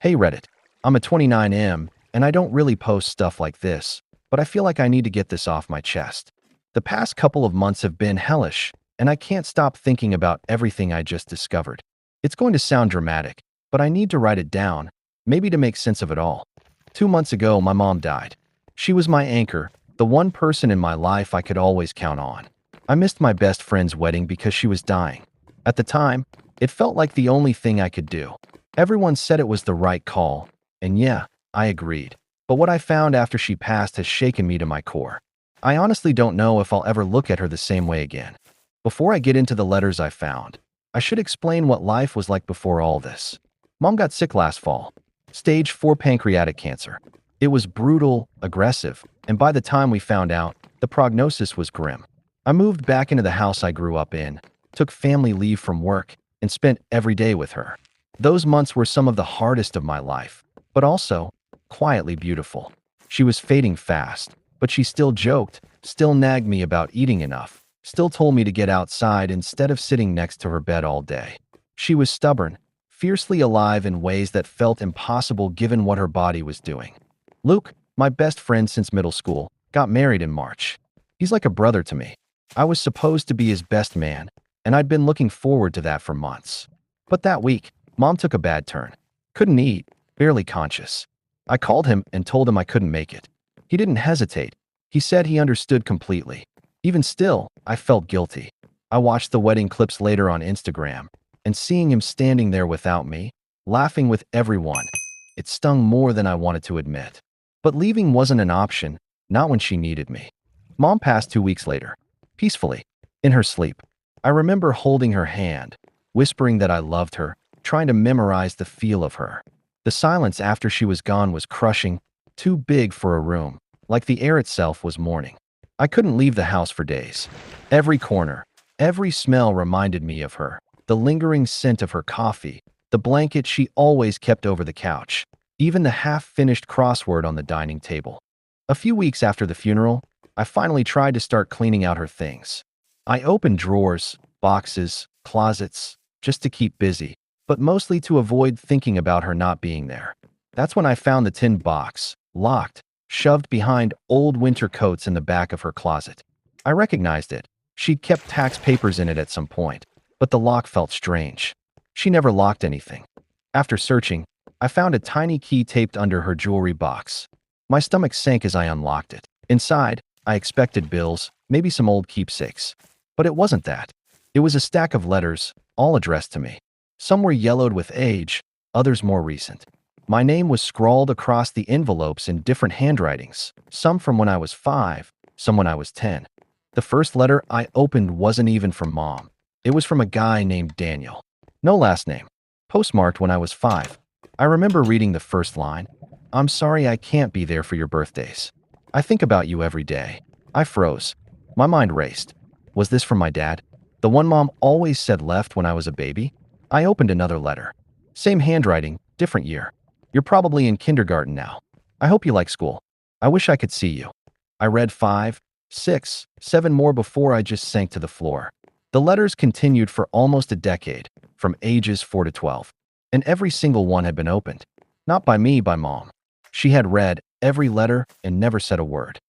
Hey Reddit, I'm a 29M and I don't really post stuff like this, but I feel like I need to get this off my chest. The past couple of months have been hellish, and I can't stop thinking about everything I just discovered. It's going to sound dramatic, but I need to write it down, maybe to make sense of it all. 2 months ago, my mom died. She was my anchor, the one person in my life I could always count on. I missed my best friend's wedding because she was dying. At the time, it felt like the only thing I could do. Everyone said it was the right call, and yeah, I agreed. But what I found after she passed has shaken me to my core. I honestly don't know if I'll ever look at her the same way again. Before I get into the letters I found, I should explain what life was like before all this. Mom got sick last fall. Stage 4 pancreatic cancer. It was brutal, aggressive, and by the time we found out, the prognosis was grim. I moved back into the house I grew up in, took family leave from work, and spent every day with her. Those months were some of the hardest of my life, but also quietly beautiful. She was fading fast, but she still joked, still nagged me about eating enough, still told me to get outside instead of sitting next to her bed all day. She was stubborn, fiercely alive in ways that felt impossible given what her body was doing. Luke, my best friend since middle school, got married in March. He's like a brother to me. I was supposed to be his best man, and I'd been looking forward to that for months. But that week, Mom took a bad turn. Couldn't eat, barely conscious. I called him and told him I couldn't make it. He didn't hesitate. He said he understood completely. Even still, I felt guilty. I watched the wedding clips later on Instagram, and seeing him standing there without me, laughing with everyone, it stung more than I wanted to admit. But leaving wasn't an option, not when she needed me. Mom passed 2 weeks later, peacefully, in her sleep. I remember holding her hand, whispering that I loved her, trying to memorize the feel of her. The silence after she was gone was crushing, too big for a room, like the air itself was mourning. I couldn't leave the house for days. Every corner, every smell reminded me of her, the lingering scent of her coffee, the blanket she always kept over the couch, even the half-finished crossword on the dining table. A few weeks after the funeral, I finally tried to start cleaning out her things. I opened drawers, boxes, closets, just to keep busy, but mostly to avoid thinking about her not being there. That's when I found the tin box, locked, shoved behind old winter coats in the back of her closet. I recognized it. She'd kept tax papers in it at some point, but the lock felt strange. She never locked anything. After searching, I found a tiny key taped under her jewelry box. My stomach sank as I unlocked it. Inside, I expected bills, maybe some old keepsakes. But it wasn't that. It was a stack of letters, all addressed to me. Some were yellowed with age, others more recent. My name was scrawled across the envelopes in different handwritings, some from when I was 5, some when I was 10. The first letter I opened wasn't even from Mom. It was from a guy named Daniel. No last name. Postmarked when I was 5. I remember reading the first line. "I'm sorry I can't be there for your birthdays. I think about you every day." I froze. My mind raced. Was this from my dad? The one Mom always said left when I was a baby? I opened another letter. Same handwriting, different year. "You're probably in kindergarten now. I hope you like school. I wish I could see you." I read 5, 6, 7 more before I just sank to the floor. The letters continued for almost a decade, from ages 4 to 12. And every single one had been opened. Not by me, by Mom. She had read every letter and never said a word.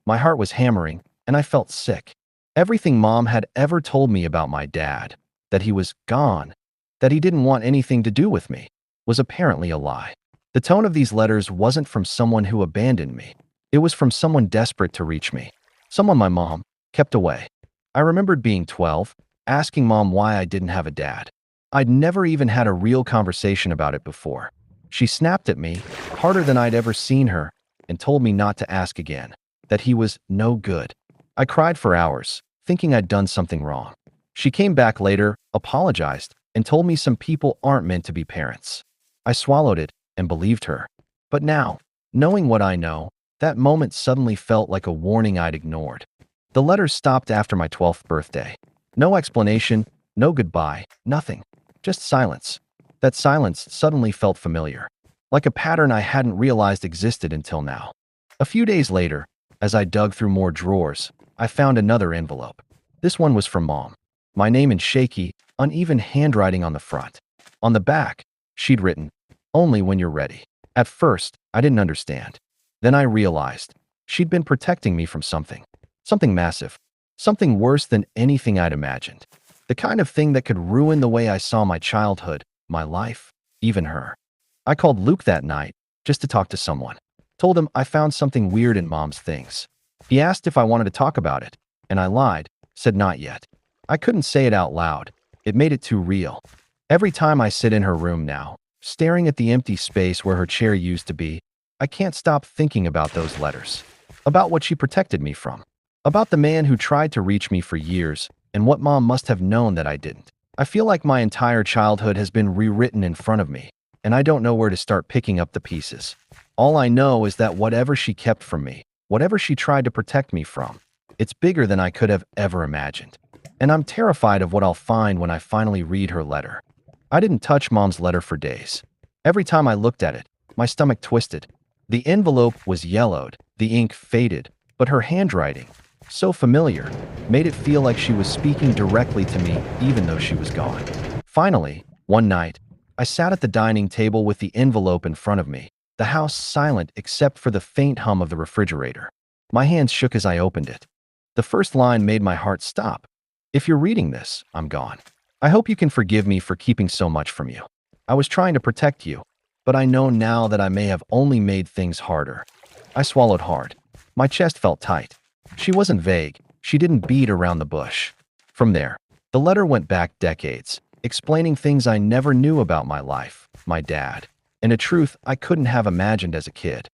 My heart was hammering, and I felt sick. Everything Mom had ever told me about my dad, that he was gone, that he didn't want anything to do with me, was apparently a lie. The tone of these letters wasn't from someone who abandoned me. It was from someone desperate to reach me. Someone my mom kept away. I remembered being 12, asking Mom why I didn't have a dad. I'd never even had a real conversation about it before. She snapped at me, harder than I'd ever seen her, and told me not to ask again, that he was no good. I cried for hours, thinking I'd done something wrong. She came back later, apologized, and told me some people aren't meant to be parents. I swallowed it and believed her. But now, knowing what I know, that moment suddenly felt like a warning I'd ignored. The letters stopped after my 12th birthday. No explanation, no goodbye, nothing. Just silence. That silence suddenly felt familiar, like a pattern I hadn't realized existed until now. A few days later, as I dug through more drawers, I found another envelope. This one was from Mom. My name in shaky, uneven handwriting on the front. On the back, she'd written, Only when you're ready. At first, I didn't understand. Then I realized she'd been protecting me from something. Something massive. Something worse than anything I'd imagined. The kind of thing that could ruin the way I saw my childhood, my life, even her. I called Luke that night just to talk to someone. Told him I found something weird in Mom's things. He asked if I wanted to talk about it, and I lied, said not yet. I couldn't say it out loud. It made it too real. Every time I sit in her room now, staring at the empty space where her chair used to be, I can't stop thinking about those letters. About what she protected me from. About the man who tried to reach me for years, and what Mom must have known that I didn't. I feel like my entire childhood has been rewritten in front of me, and I don't know where to start picking up the pieces. All I know is that whatever she kept from me, whatever she tried to protect me from, it's bigger than I could have ever imagined. And I'm terrified of what I'll find when I finally read her letter. I didn't touch Mom's letter for days. Every time I looked at it, my stomach twisted. The envelope was yellowed, the ink faded, but her handwriting, so familiar, made it feel like she was speaking directly to me even though she was gone. Finally, one night, I sat at the dining table with the envelope in front of me, the house silent except for the faint hum of the refrigerator. My hands shook as I opened it. The first line made my heart stop. If you're reading this, I'm gone. I hope you can forgive me for keeping so much from you. I was trying to protect you, but I know now that I may have only made things harder. I swallowed hard. My chest felt tight. She wasn't vague. She didn't beat around the bush. From there, the letter went back decades, explaining things I never knew about my life, my dad, and a truth I couldn't have imagined as a kid.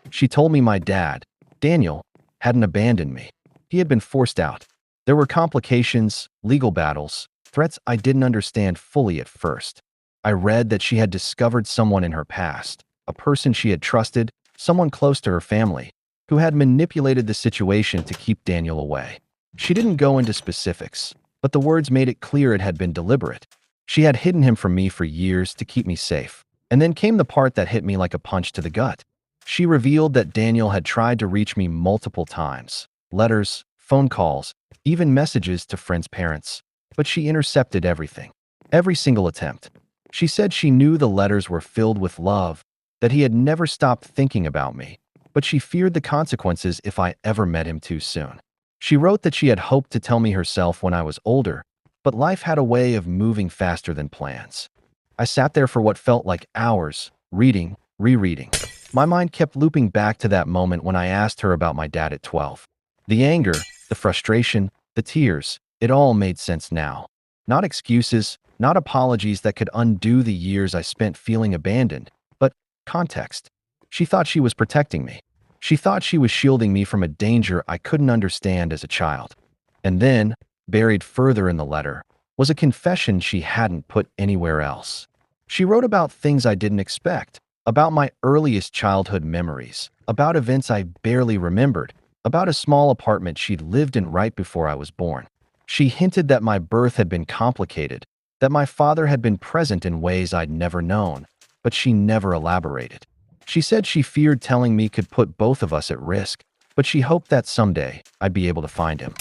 She told me my dad, Daniel, hadn't abandoned me. He had been forced out. There were complications, legal battles, threats I didn't understand fully at first. I read that she had discovered someone in her past, a person she had trusted, someone close to her family, who had manipulated the situation to keep Daniel away. She didn't go into specifics, but the words made it clear it had been deliberate. She had hidden him from me for years to keep me safe. And then came the part that hit me like a punch to the gut. She revealed that Daniel had tried to reach me multiple times. Letters, phone calls, even messages to friends' parents. But she intercepted everything. Every single attempt. She said she knew the letters were filled with love, that he had never stopped thinking about me, but she feared the consequences if I ever met him too soon. She wrote that she had hoped to tell me herself when I was older, but life had a way of moving faster than plans. I sat there for what felt like hours, reading, rereading. My mind kept looping back to that moment when I asked her about my dad at 12. The anger, the frustration, the tears, it all made sense now. Not excuses, not apologies that could undo the years I spent feeling abandoned, but context. She thought she was protecting me. She thought she was shielding me from a danger I couldn't understand as a child. And then, buried further in the letter, was a confession she hadn't put anywhere else. She wrote about things I didn't expect, about my earliest childhood memories, about events I barely remembered, about a small apartment she'd lived in right before I was born. She hinted that my birth had been complicated, that my father had been present in ways I'd never known, but she never elaborated. She said she feared telling me could put both of us at risk, but she hoped that someday I'd be able to find him.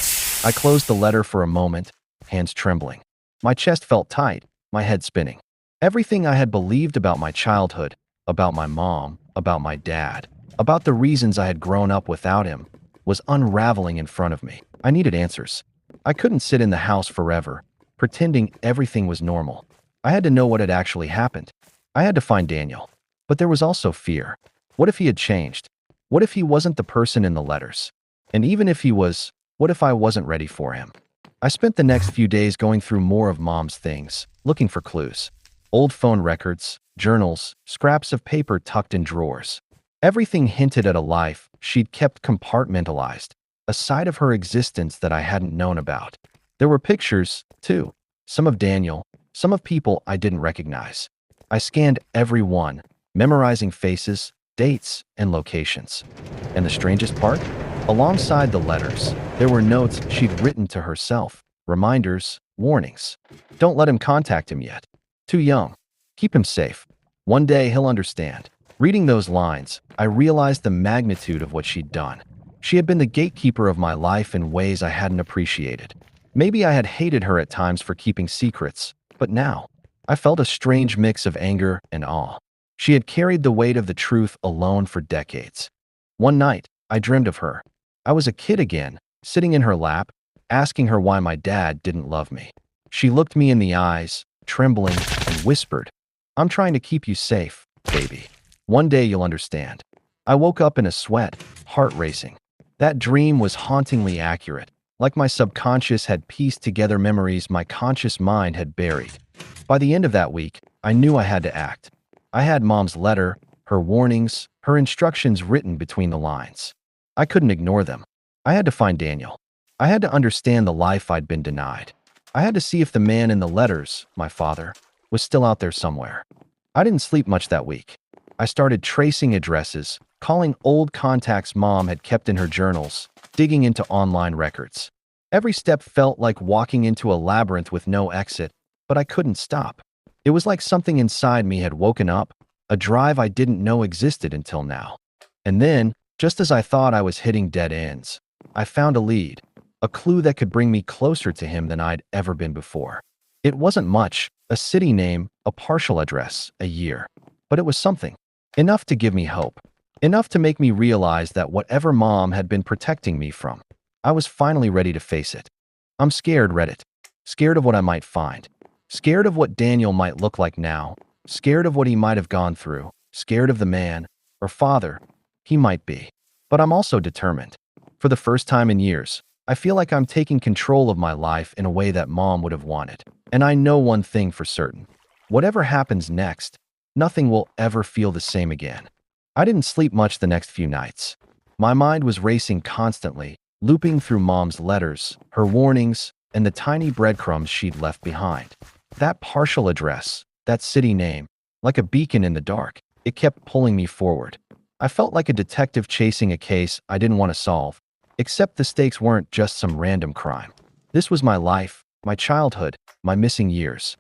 I closed the letter for a moment, hands trembling. My chest felt tight, my head spinning. Everything I had believed about my childhood, about my mom, about my dad, about the reasons I had grown up without him, was unraveling in front of me. I needed answers. I couldn't sit in the house forever, pretending everything was normal. I had to know what had actually happened. I had to find Daniel. But there was also fear. What if he had changed? What if he wasn't the person in the letters? And even if he was, what if I wasn't ready for him? I spent the next few days going through more of Mom's things, looking for clues. Old phone records, journals, scraps of paper tucked in drawers. Everything hinted at a life she'd kept compartmentalized, a side of her existence that I hadn't known about. There were pictures, too. Some of Daniel, some of people I didn't recognize. I scanned every one, memorizing faces, dates, and locations. And the strangest part? Alongside the letters, there were notes she'd written to herself, reminders, warnings. Don't let him contact him yet. Too young. Keep him safe. One day he'll understand. Reading those lines, I realized the magnitude of what she'd done. She had been the gatekeeper of my life in ways I hadn't appreciated. Maybe I had hated her at times for keeping secrets, but now, I felt a strange mix of anger and awe. She had carried the weight of the truth alone for decades. One night, I dreamed of her. I was a kid again, sitting in her lap, asking her why my dad didn't love me. She looked me in the eyes, trembling, and whispered, "I'm trying to keep you safe, baby. One day you'll understand." I woke up in a sweat, heart racing. That dream was hauntingly accurate, like my subconscious had pieced together memories my conscious mind had buried. By the end of that week, I knew I had to act. I had Mom's letter, her warnings, her instructions written between the lines. I couldn't ignore them. I had to find Daniel. I had to understand the life I'd been denied. I had to see if the man in the letters, my father, was still out there somewhere. I didn't sleep much that week. I started tracing addresses, calling old contacts Mom had kept in her journals, digging into online records. Every step felt like walking into a labyrinth with no exit, but I couldn't stop. It was like something inside me had woken up, a drive I didn't know existed until now. And then, just as I thought I was hitting dead ends, I found a lead, a clue that could bring me closer to him than I'd ever been before. It wasn't much, a city name, a partial address, a year. But it was something. Enough to give me hope. Enough to make me realize that whatever Mom had been protecting me from, I was finally ready to face it. I'm scared, Reddit. Scared of what I might find. Scared of what Daniel might look like now. Scared of what he might have gone through. Scared of the man, or father, he might be. But I'm also determined. For the first time in years, I feel like I'm taking control of my life in a way that Mom would have wanted. And I know one thing for certain. Whatever happens next, nothing will ever feel the same again. I didn't sleep much the next few nights. My mind was racing constantly, looping through Mom's letters, her warnings, and the tiny breadcrumbs she'd left behind. That partial address, that city name, like a beacon in the dark, it kept pulling me forward. I felt like a detective chasing a case I didn't want to solve, except the stakes weren't just some random crime. This was my life, my childhood, my missing years.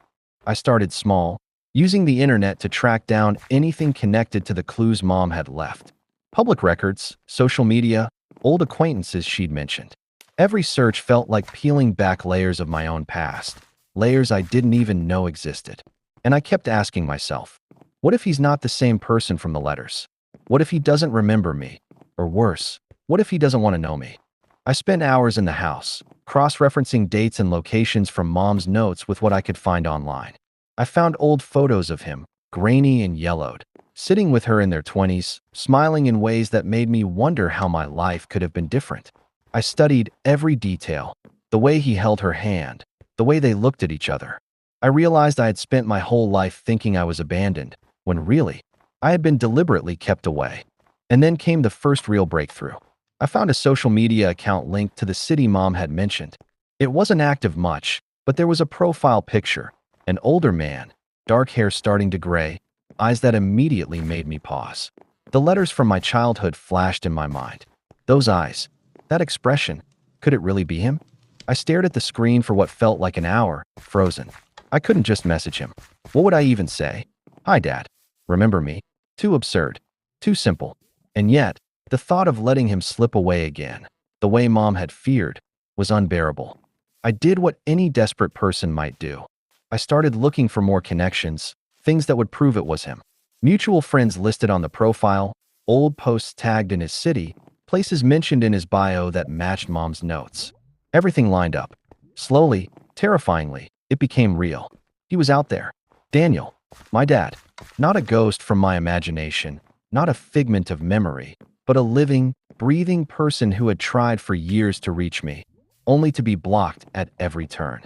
I started small, using the internet to track down anything connected to the clues Mom had left. Public records, social media, old acquaintances she'd mentioned. Every search felt like peeling back layers of my own past, layers I didn't even know existed. And I kept asking myself, what if he's not the same person from the letters? What if he doesn't remember me? Or worse, what if he doesn't want to know me? I spent hours in the house, cross-referencing dates and locations from Mom's notes with what I could find online. I found old photos of him, grainy and yellowed, sitting with her in their 20s, smiling in ways that made me wonder how my life could have been different. I studied every detail, the way he held her hand, the way they looked at each other. I realized I had spent my whole life thinking I was abandoned, when really, I had been deliberately kept away. And then came the first real breakthrough. I found a social media account linked to the city Mom had mentioned. It wasn't active much, but there was a profile picture. An older man, dark hair starting to gray, eyes that immediately made me pause. The letters from my childhood flashed in my mind. Those eyes, that expression, could it really be him? I stared at the screen for what felt like an hour, frozen. I couldn't just message him. What would I even say? "Hi, Dad. Remember me?" Too absurd. Too simple. And yet, the thought of letting him slip away again, the way Mom had feared, was unbearable. I did what any desperate person might do. I started looking for more connections, things that would prove it was him. Mutual friends listed on the profile, old posts tagged in his city, places mentioned in his bio that matched Mom's notes. Everything lined up. Slowly, terrifyingly, it became real. He was out there. Daniel, my dad. Not a ghost from my imagination, not a figment of memory, but a living, breathing person who had tried for years to reach me, only to be blocked at every turn.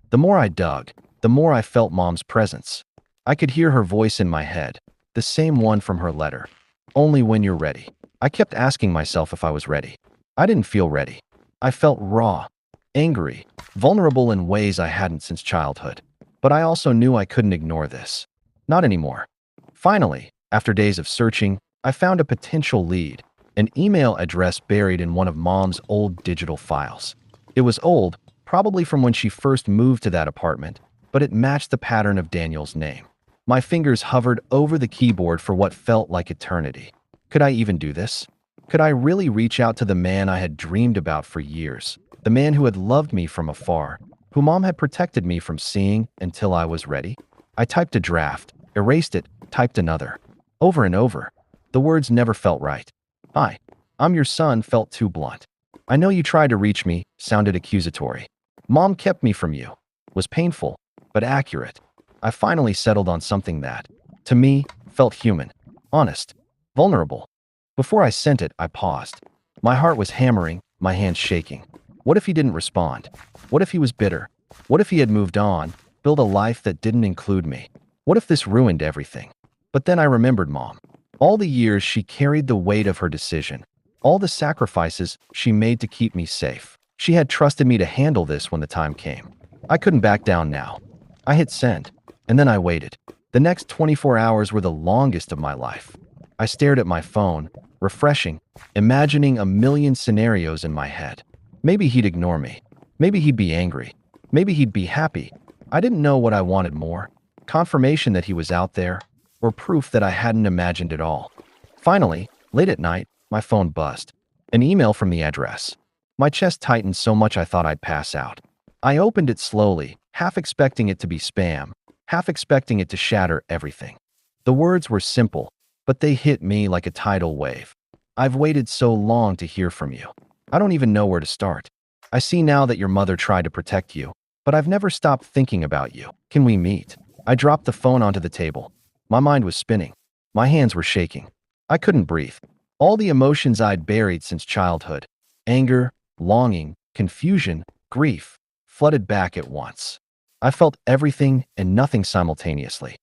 The more I dug, the more I felt Mom's presence. I could hear her voice in my head, the same one from her letter. "Only when you're ready." I kept asking myself if I was ready. I didn't feel ready. I felt raw, angry, vulnerable in ways I hadn't since childhood. But I also knew I couldn't ignore this. Not anymore. Finally, after days of searching, I found a potential lead, an email address buried in one of Mom's old digital files. It was old, probably from when she first moved to that apartment, but it matched the pattern of Daniel's name. My fingers hovered over the keyboard for what felt like eternity. Could I even do this? Could I really reach out to the man I had dreamed about for years? The man who had loved me from afar, who Mom had protected me from seeing until I was ready? I typed a draft, erased it, typed another. over and over. The words never felt right. "Hi, I'm your son" felt too blunt. "I know you tried to reach me" sounded accusatory. "Mom kept me from you" was painful, but accurate. I finally settled on something that, to me, felt human, honest, vulnerable. Before I sent it, I paused. My heart was hammering, my hands shaking. What if he didn't respond? What if he was bitter? What if he had moved on, built a life that didn't include me? What if this ruined everything? But then I remembered Mom. All the years she carried the weight of her decision. All the sacrifices she made to keep me safe. She had trusted me to handle this when the time came. I couldn't back down now. I hit send, and then I waited. The next 24 hours were the longest of my life. I stared at my phone, refreshing, imagining a million scenarios in my head. Maybe he'd ignore me. Maybe he'd be angry. Maybe he'd be happy. I didn't know what I wanted more. Confirmation that he was out there, or proof that I hadn't imagined it all. Finally, late at night, my phone buzzed. An email from the address. My chest tightened so much I thought I'd pass out. I opened it slowly, half expecting it to be spam, half expecting it to shatter everything. The words were simple, but they hit me like a tidal wave. "I've waited so long to hear from you. I don't even know where to start. I see now that your mother tried to protect you, but I've never stopped thinking about you. Can we meet?" I dropped the phone onto the table. My mind was spinning. My hands were shaking. I couldn't breathe. All the emotions I'd buried since childhood, anger, longing, confusion, grief, flooded back at once. I felt everything and nothing simultaneously.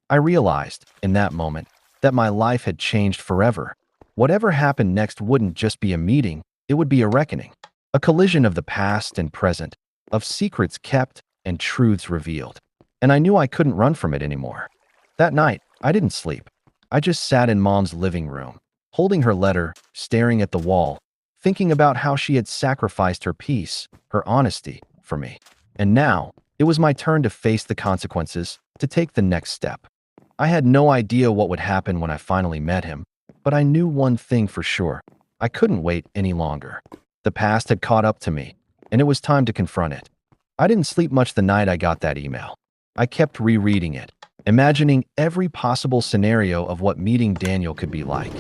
I realized, in that moment, that my life had changed forever. Whatever happened next wouldn't just be a meeting, it would be a reckoning. A collision of the past and present, of secrets kept and truths revealed. And I knew I couldn't run from it anymore. That night, I didn't sleep. I just sat in Mom's living room, holding her letter, staring at the wall, thinking about how she had sacrificed her peace, her honesty, for me. And now, it was my turn to face the consequences, to take the next step. I had no idea what would happen when I finally met him, but I knew one thing for sure. I couldn't wait any longer. The past had caught up to me, and it was time to confront it. I didn't sleep much the night I got that email. I kept rereading it, imagining every possible scenario of what meeting Daniel could be like.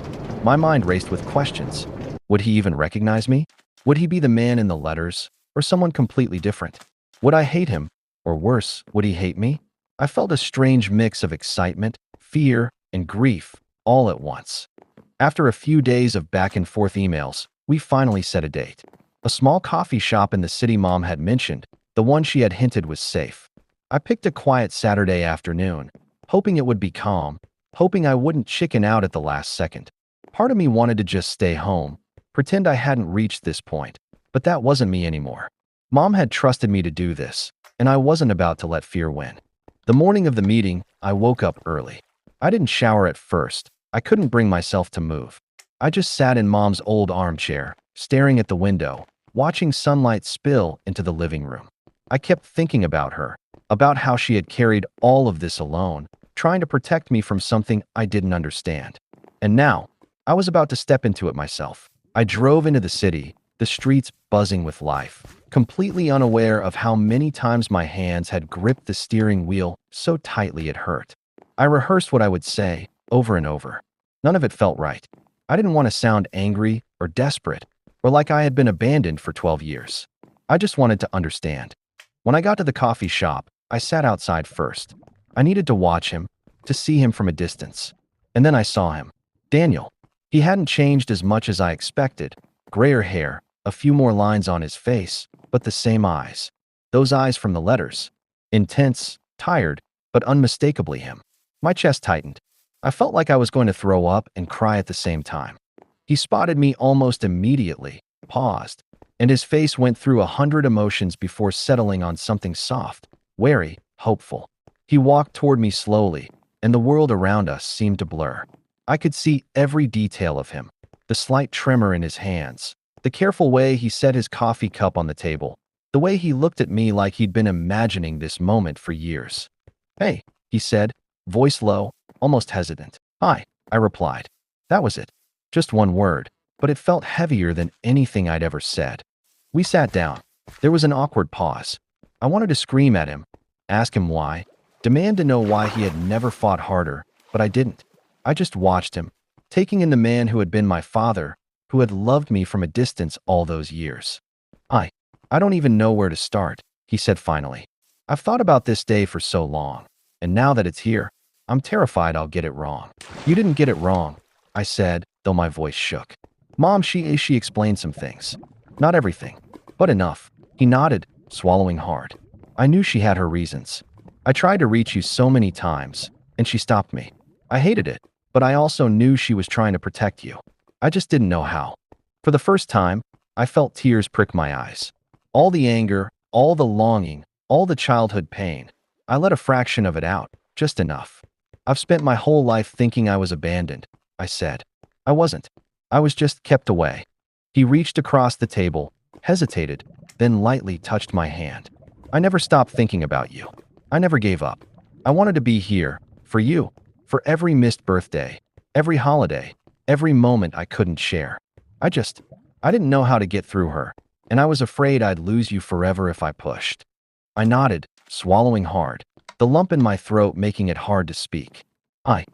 My mind raced with questions. Would he even recognize me? Would he be the man in the letters, or someone completely different? Would I hate him? Or worse, would he hate me? I felt a strange mix of excitement, fear, and grief all at once. After a few days of back and forth emails, we finally set a date. A small coffee shop in the city Mom had mentioned, the one she had hinted was safe. I picked a quiet Saturday afternoon, hoping it would be calm, hoping I wouldn't chicken out at the last second. Part of me wanted to just stay home, pretend I hadn't reached this point, but that wasn't me anymore. Mom had trusted me to do this, and I wasn't about to let fear win. The morning of the meeting, I woke up early. I didn't shower at first. I couldn't bring myself to move. I just sat in Mom's old armchair, staring at the window, watching sunlight spill into the living room. I kept thinking about her, about how she had carried all of this alone, trying to protect me from something I didn't understand. And now, I was about to step into it myself. I drove into the city, the streets buzzing with life, completely unaware of how many times my hands had gripped the steering wheel so tightly it hurt. I rehearsed what I would say, over and over. None of it felt right. I didn't want to sound angry or desperate, or like I had been abandoned for 12 years. I just wanted to understand. When I got to the coffee shop, I sat outside first. I needed to watch him, to see him from a distance. And then I saw him. Daniel. He hadn't changed as much as I expected. Grayer hair, a few more lines on his face, but the same eyes. Those eyes from the letters. Intense, tired, but unmistakably him. My chest tightened. I felt like I was going to throw up and cry at the same time. He spotted me almost immediately, paused, and his face went through 100 emotions before settling on something soft, wary, hopeful. He walked toward me slowly, and the world around us seemed to blur. I could see every detail of him, the slight tremor in his hands, the careful way he set his coffee cup on the table, the way he looked at me like he'd been imagining this moment for years. "Hey," he said, voice low, almost hesitant. "Hi," I replied. That was it. Just one word, but it felt heavier than anything I'd ever said. We sat down. There was an awkward pause. I wanted to scream at him, ask him why, demand to know why he had never fought harder, but I didn't. I just watched him, taking in the man who had been my father, who had loved me from a distance all those years. I, I don't even know where to start, he said finally. I've thought about this day for so long, and now that it's here, I'm terrified I'll get it wrong. You didn't get it wrong, I said, though my voice shook. Mom, she explained some things. Not everything, but enough. He nodded, swallowing hard. I knew she had her reasons. I tried to reach you so many times, and she stopped me. I hated it, but I also knew she was trying to protect you. I just didn't know how. For the first time, I felt tears prick my eyes. All the anger, all the longing, all the childhood pain. I let a fraction of it out, just enough. I've spent my whole life thinking I was abandoned, I said. I wasn't. I was just kept away. He reached across the table, hesitated, then lightly touched my hand. I never stopped thinking about you. I never gave up. I wanted to be here, for you, for every missed birthday, every holiday, every moment I couldn't share. I didn't know how to get through her, and I was afraid I'd lose you forever if I pushed. I nodded, swallowing hard, the lump in my throat making it hard to speak. I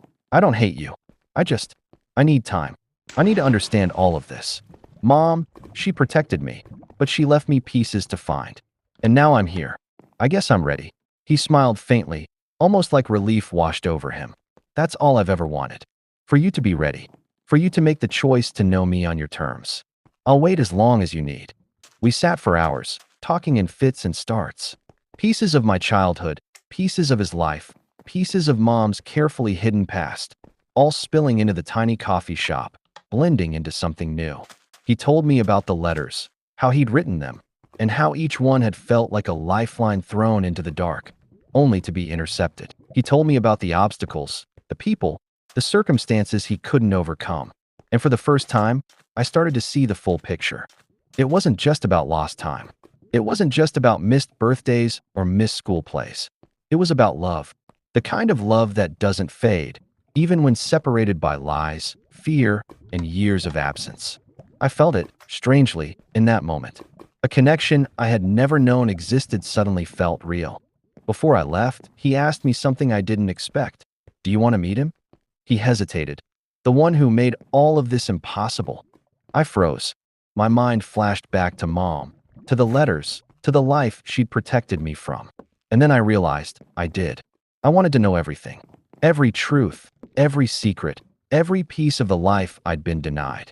don't hate you. I need time. I need to understand all of this. Mom, she protected me, but she left me pieces to find. And now I'm here. I guess I'm ready. He smiled faintly, almost like relief washed over him. That's all I've ever wanted. For you to be ready. For you to make the choice to know me on your terms. I'll wait as long as you need. We sat for hours, talking in fits and starts. Pieces of my childhood, pieces of his life, pieces of Mom's carefully hidden past, all spilling into the tiny coffee shop, blending into something new. He told me about the letters, how he'd written them, and how each one had felt like a lifeline thrown into the dark, only to be intercepted. He told me about the obstacles, the people, the circumstances he couldn't overcome. And for the first time, I started to see the full picture. It wasn't just about lost time. It wasn't just about missed birthdays or missed school plays. It was about love, the kind of love that doesn't fade, even when separated by lies, fear, and years of absence. I felt it, strangely, in that moment. A connection I had never known existed suddenly felt real. Before I left, he asked me something I didn't expect. Do you want to meet him? He hesitated. The one who made all of this impossible. I froze. My mind flashed back to Mom, to the letters, to the life she'd protected me from. And then I realized I did. I wanted to know everything. Every truth, every secret, every piece of the life I'd been denied.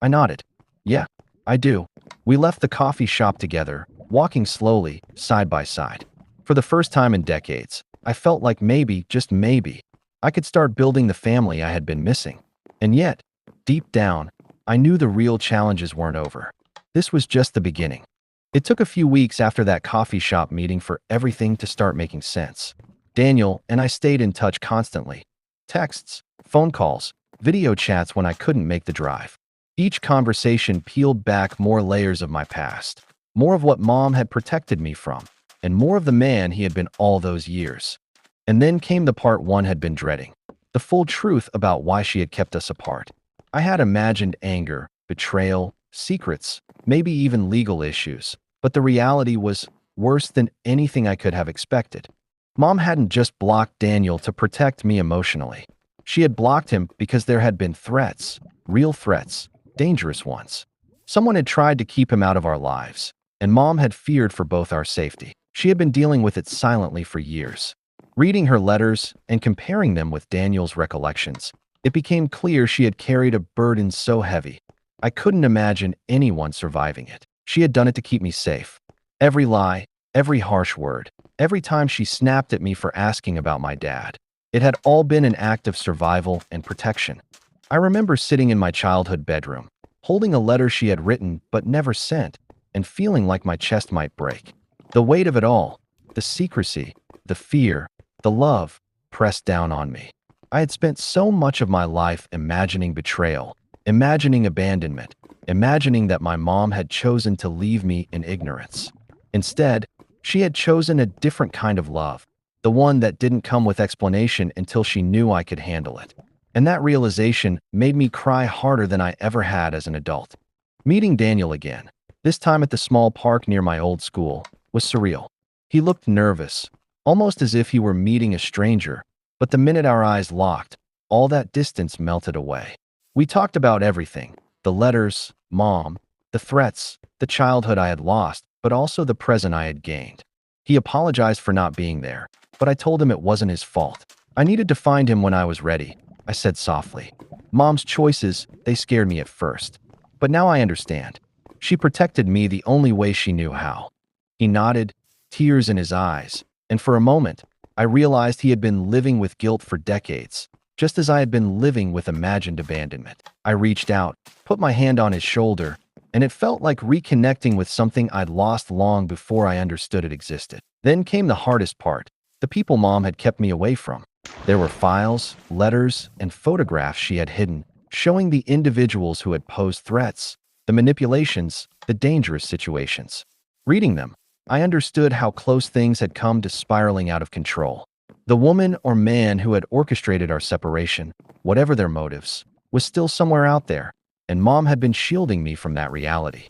I nodded. Yeah, I do. We left the coffee shop together, walking slowly, side by side. For the first time in decades, I felt like maybe, just maybe, I could start building the family I had been missing. And yet, deep down, I knew the real challenges weren't over. This was just the beginning. It took a few weeks after that coffee shop meeting for everything to start making sense. Daniel and I stayed in touch constantly. Texts, phone calls, video chats when I couldn't make the drive. Each conversation peeled back more layers of my past, more of what Mom had protected me from, and more of the man he had been all those years. And then came the part one had been dreading, the full truth about why she had kept us apart. I had imagined anger, betrayal, secrets, maybe even legal issues, but the reality was worse than anything I could have expected. Mom hadn't just blocked Daniel to protect me emotionally. She had blocked him because there had been threats, real threats, dangerous ones. Someone had tried to keep him out of our lives, and Mom had feared for both our safety. She had been dealing with it silently for years. Reading her letters and comparing them with Daniel's recollections, it became clear she had carried a burden so heavy, I couldn't imagine anyone surviving it. She had done it to keep me safe. Every lie, every harsh word, every time she snapped at me for asking about my dad. It had all been an act of survival and protection. I remember sitting in my childhood bedroom, holding a letter she had written but never sent, and feeling like my chest might break. The weight of it all, the secrecy, the fear, the love, pressed down on me. I had spent so much of my life imagining betrayal, imagining abandonment, imagining that my mom had chosen to leave me in ignorance. Instead, she had chosen a different kind of love, the one that didn't come with explanation until she knew I could handle it. And that realization made me cry harder than I ever had as an adult. Meeting Daniel again, this time at the small park near my old school, was surreal. He looked nervous, almost as if he were meeting a stranger, but the minute our eyes locked, all that distance melted away. We talked about everything: the letters, Mom, the threats, the childhood I had lost, but also the present I had gained. He apologized for not being there, but I told him it wasn't his fault. I needed to find him when I was ready, I said softly. Mom's choices, they scared me at first. But now I understand. She protected me the only way she knew how. He nodded, tears in his eyes, and for a moment, I realized he had been living with guilt for decades, just as I had been living with imagined abandonment. I reached out, put my hand on his shoulder, and it felt like reconnecting with something I'd lost long before I understood it existed. Then came the hardest part: the people Mom had kept me away from. There were files, letters, and photographs she had hidden, showing the individuals who had posed threats, the manipulations, the dangerous situations. Reading them, I understood how close things had come to spiraling out of control. The woman or man who had orchestrated our separation, whatever their motives, was still somewhere out there, and Mom had been shielding me from that reality.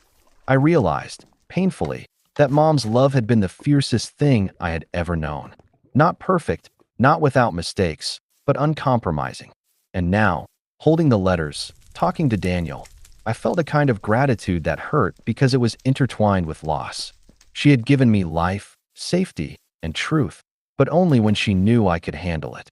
I realized, painfully, that Mom's love had been the fiercest thing I had ever known. Not perfect, not without mistakes, but uncompromising. And now, holding the letters, talking to Daniel, I felt a kind of gratitude that hurt because it was intertwined with loss. She had given me life, safety, and truth, but only when she knew I could handle it.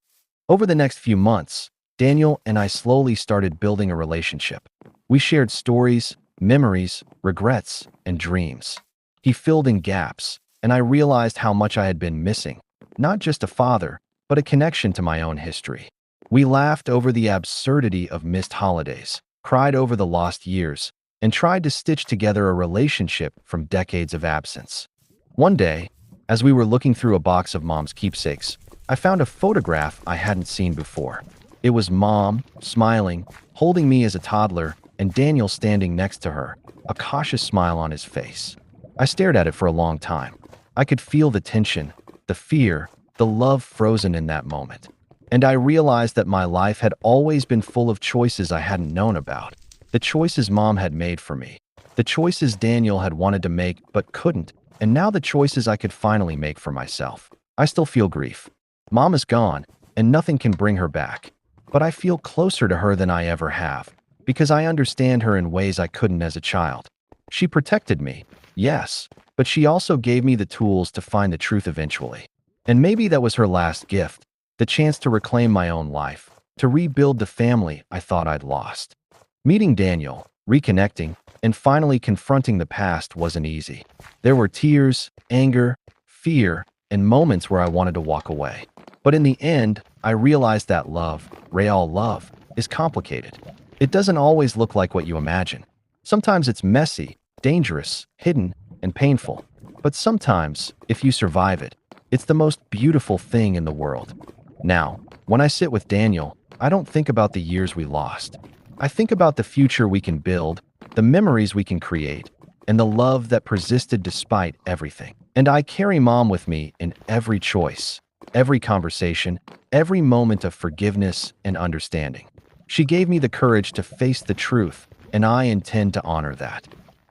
Over the next few months, Daniel and I slowly started building a relationship. We shared stories, memories, regrets, and dreams. He filled in gaps, and I realized how much I had been missing, not just a father, but a connection to my own history. We laughed over the absurdity of missed holidays, cried over the lost years, and tried to stitch together a relationship from decades of absence. One day, as we were looking through a box of Mom's keepsakes, I found a photograph I hadn't seen before. It was Mom, smiling, holding me as a toddler, and Daniel standing next to her, a cautious smile on his face. I stared at it for a long time. I could feel the tension, the fear, the love frozen in that moment. And I realized that my life had always been full of choices I hadn't known about. The choices Mom had made for me. The choices Daniel had wanted to make but couldn't. And now the choices I could finally make for myself. I still feel grief. Mom is gone, and nothing can bring her back. But I feel closer to her than I ever have, because I understand her in ways I couldn't as a child. She protected me, yes, but she also gave me the tools to find the truth eventually. And maybe that was her last gift, the chance to reclaim my own life, to rebuild the family I thought I'd lost. Meeting Daniel, reconnecting, and finally confronting the past wasn't easy. There were tears, anger, fear, and moments where I wanted to walk away. But in the end, I realized that love, real love, is complicated. It doesn't always look like what you imagine. Sometimes it's messy, dangerous, hidden, and painful. But sometimes, if you survive it, it's the most beautiful thing in the world. Now, when I sit with Daniel, I don't think about the years we lost. I think about the future we can build, the memories we can create, and the love that persisted despite everything. And I carry Mom with me in every choice, every conversation, every moment of forgiveness and understanding. She gave me the courage to face the truth, and I intend to honor that.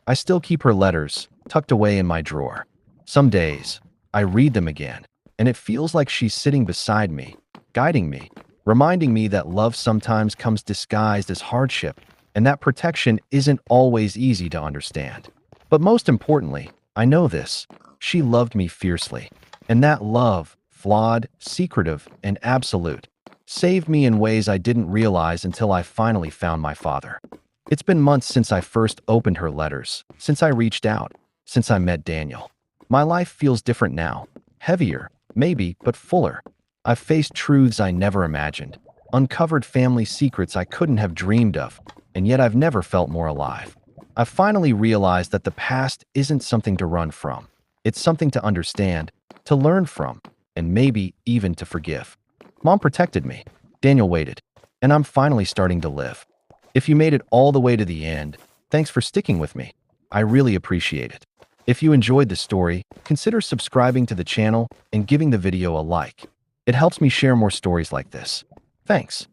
I still keep her letters tucked away in my drawer. Some days, I read them again, and it feels like she's sitting beside me, guiding me, reminding me that love sometimes comes disguised as hardship, and that protection isn't always easy to understand. But most importantly, I know this: she loved me fiercely, and that love, flawed, secretive, and absolute, saved me in ways I didn't realize until I finally found my father. It's been months since I first opened her letters, since I reached out, since I met Daniel. My life feels different now, heavier, maybe, but fuller. I've faced truths I never imagined, uncovered family secrets I couldn't have dreamed of, and yet I've never felt more alive. I've finally realized that the past isn't something to run from. It's something to understand, to learn from, and maybe even to forgive. Mom protected me. Daniel waited, and I'm finally starting to live. If you made it all the way to the end, thanks for sticking with me. I really appreciate it. If you enjoyed the story, consider subscribing to the channel and giving the video a like. It helps me share more stories like this. Thanks.